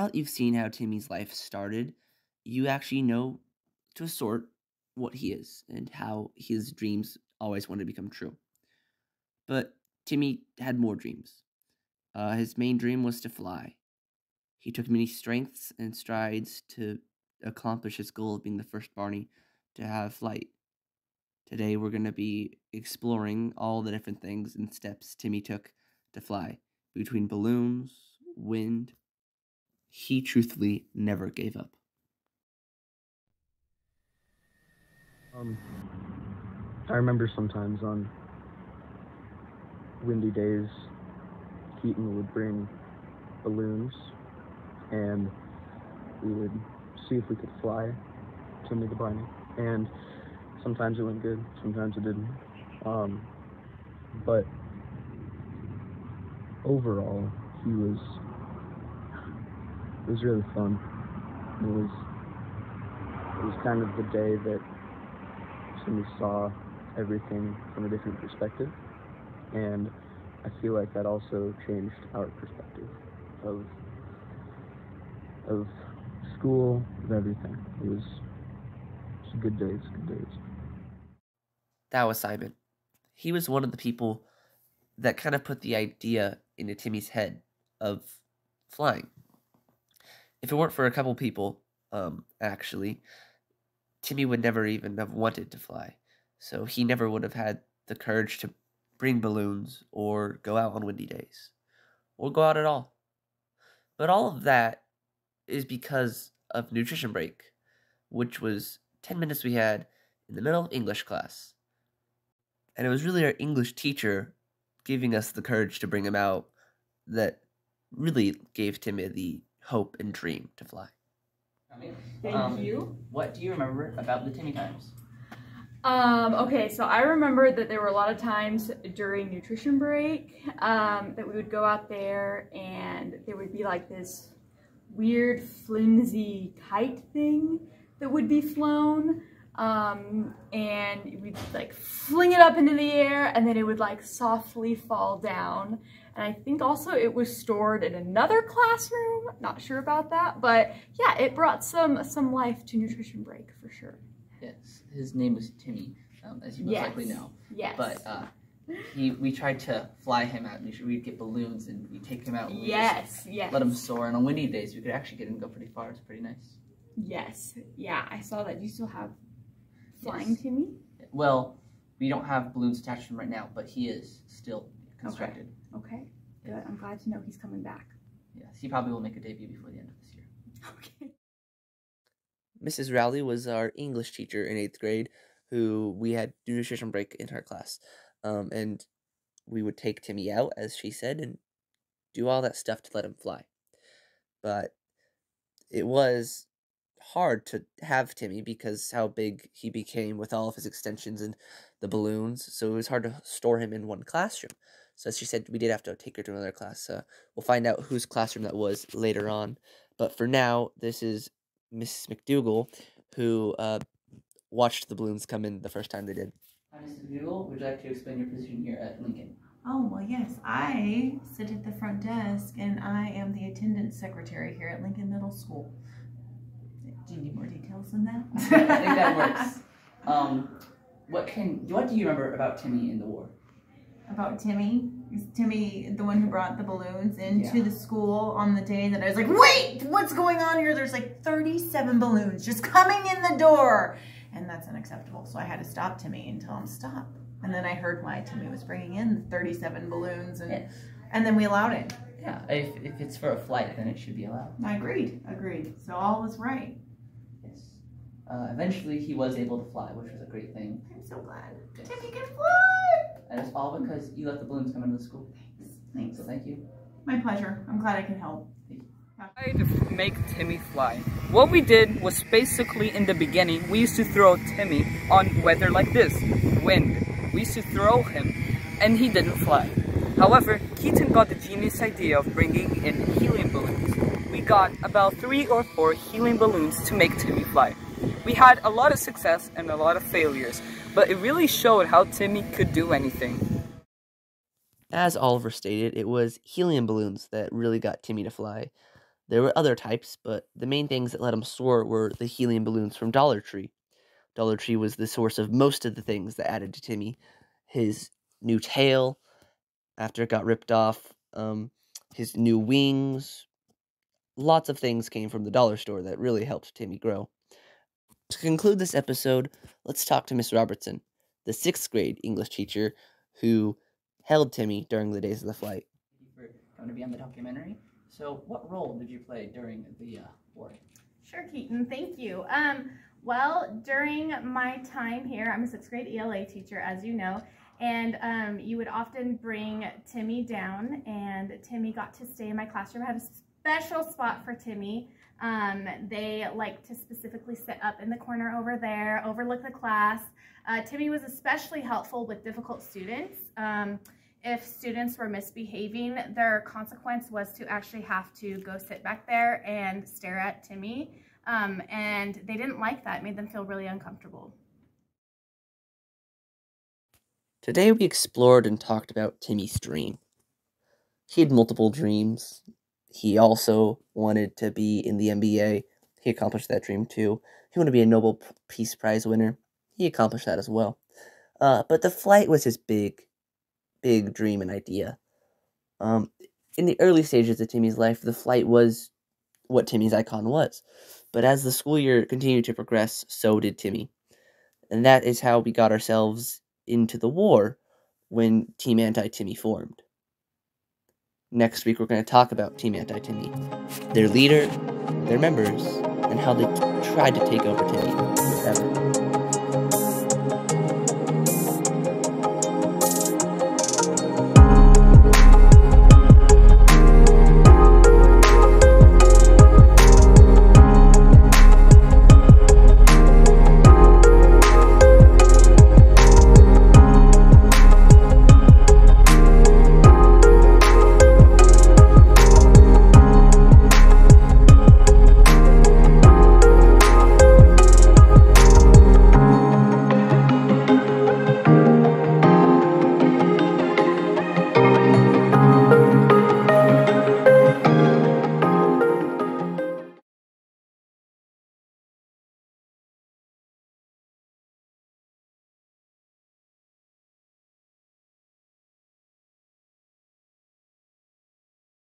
now that you've seen how Timmy's life started, you actually know to a sort what he is and how his dreams always wanted to become true. But Timmy had more dreams. His main dream was to fly. He took many strengths and strides to accomplish his goal of being the first Barney to have flight. Today we're going to be exploring all the different things and steps Timmy took to fly. Between balloons, wind, he truthfully never gave up. I remember sometimes on windy days, Keaton would bring balloons, and we would see if we could fly Timmy the Barney. And sometimes it went good, sometimes it didn't. But overall, it was really fun. It was kind of the day that Timmy saw everything from a different perspective, and I feel like that also changed our perspective of school, of everything. It was good days, good days. That was Simon. He was one of the people that kind of put the idea into Timmy's head of flying. If it weren't for a couple people, actually, Timmy would never even have wanted to fly. So he never would have had the courage to bring balloons or go out on windy days or go out at all. But all of that is because of nutrition break, which was 10 minutes we had in the middle of English class. And it was really our English teacher giving us the courage to bring him out that really gave Timmy the hope and dream to fly. Thank you. What do you remember about the Timmy times? Okay, so I remember that there were a lot of times during nutrition break that we would go out there and there would be like this weird flimsy kite thing that would be flown, and we'd like fling it up into the air and then it would like softly fall down. And I think also it was stored in another classroom, not sure about that, but yeah, it brought some life to nutrition break for sure. Yes, his name was Timmy, as you most likely know. Yes. But we tried to fly him out. We'd get balloons and we'd take him out. And Yes. Let him soar. And on windy days, we could actually get him to go pretty far. It's pretty nice. Yes. Yeah, I saw that. Do you still have flying Timmy? Well, we don't have balloons attached to him right now, but he is still constructed. Okay. Good. I'm glad to know he's coming back. Yes, he probably will make a debut before the end of this year. Okay. Mrs. Rowley was our English teacher in 8th grade who we had nutrition break in her class. And we would take Timmy out, as she said, and do all that stuff to let him fly. But it was hard to have Timmy because how big he became with all of his extensions and the balloons. So it was hard to store him in one classroom. So as she said, we did have to take her to another class. We'll find out whose classroom that was later on. But for now, this is Mrs. McDougall, who watched the balloons come in the first time they did. Hi, Mrs. McDougall. Would you like to explain your position here at Lincoln? Oh, well, yes. I sit at the front desk, and I am the attendance secretary here at Lincoln Middle School. Do you need more details than that? I think that works. What do you remember about Timmy in the war? About Timmy? Is Timmy the one who brought the balloons into the school on the day that I was like, wait, what's going on here? There's like 37 balloons just coming in the door. And that's unacceptable. So I had to stop Timmy and tell him stop. And then I heard why Timmy was bringing in the 37 balloons, and then we allowed it. Yeah, if it's for a flight, then it should be allowed. I agreed. So all was right. Yes. Eventually, he was able to fly, which was a great thing. I'm so glad. Yes. Timmy can fly! And it's all because you let the balloons come into the school. Thanks. So thank you. My pleasure. I'm glad I could help. To make Timmy fly. What we did was basically in the beginning, we used to throw Timmy on weather like this, wind. We used to throw him and he didn't fly. However, Keaton got the genius idea of bringing in helium balloons. We got about 3 or 4 helium balloons to make Timmy fly. We had a lot of success and a lot of failures, but it really showed how Timmy could do anything. As Oliver stated, it was helium balloons that really got Timmy to fly. There were other types, but the main things that let him soar were the helium balloons from Dollar Tree. Dollar Tree was the source of most of the things that added to Timmy. His new tail, after it got ripped off, his new wings. Lots of things came from the dollar store that really helped Timmy grow. To conclude this episode, let's talk to Miss Robertson, the 6th grade English teacher who held Timmy during the days of the flight. Thank you for coming to be on the documentary. So, what role did you play during the war? Sure, Keaton. Thank you. Well, during my time here, I'm a 6th grade ELA teacher, as you know, and you would often bring Timmy down, and Timmy got to stay in my classroom. I had a special spot for Timmy. They like to specifically sit up in the corner over there, overlook the class. Timmy was especially helpful with difficult students. If students were misbehaving, their consequence was to actually have to go sit back there and stare at Timmy. And they didn't like that. It made them feel really uncomfortable. Today we explored and talked about Timmy's dream. He had multiple dreams. He also wanted to be in the NBA. He accomplished that dream too. He wanted to be a Nobel Peace Prize winner. He accomplished that as well. But the flight was his big dream and idea. In the early stages of Timmy's life, the flight was what Timmy's icon was. But as the school year continued to progress, so did Timmy. And that is how we got ourselves into the war when Team Anti-Timmy formed. Next week, we're going to talk about Team Anti-Timmy, their leader, their members, and how they tried to take over Timmy forever.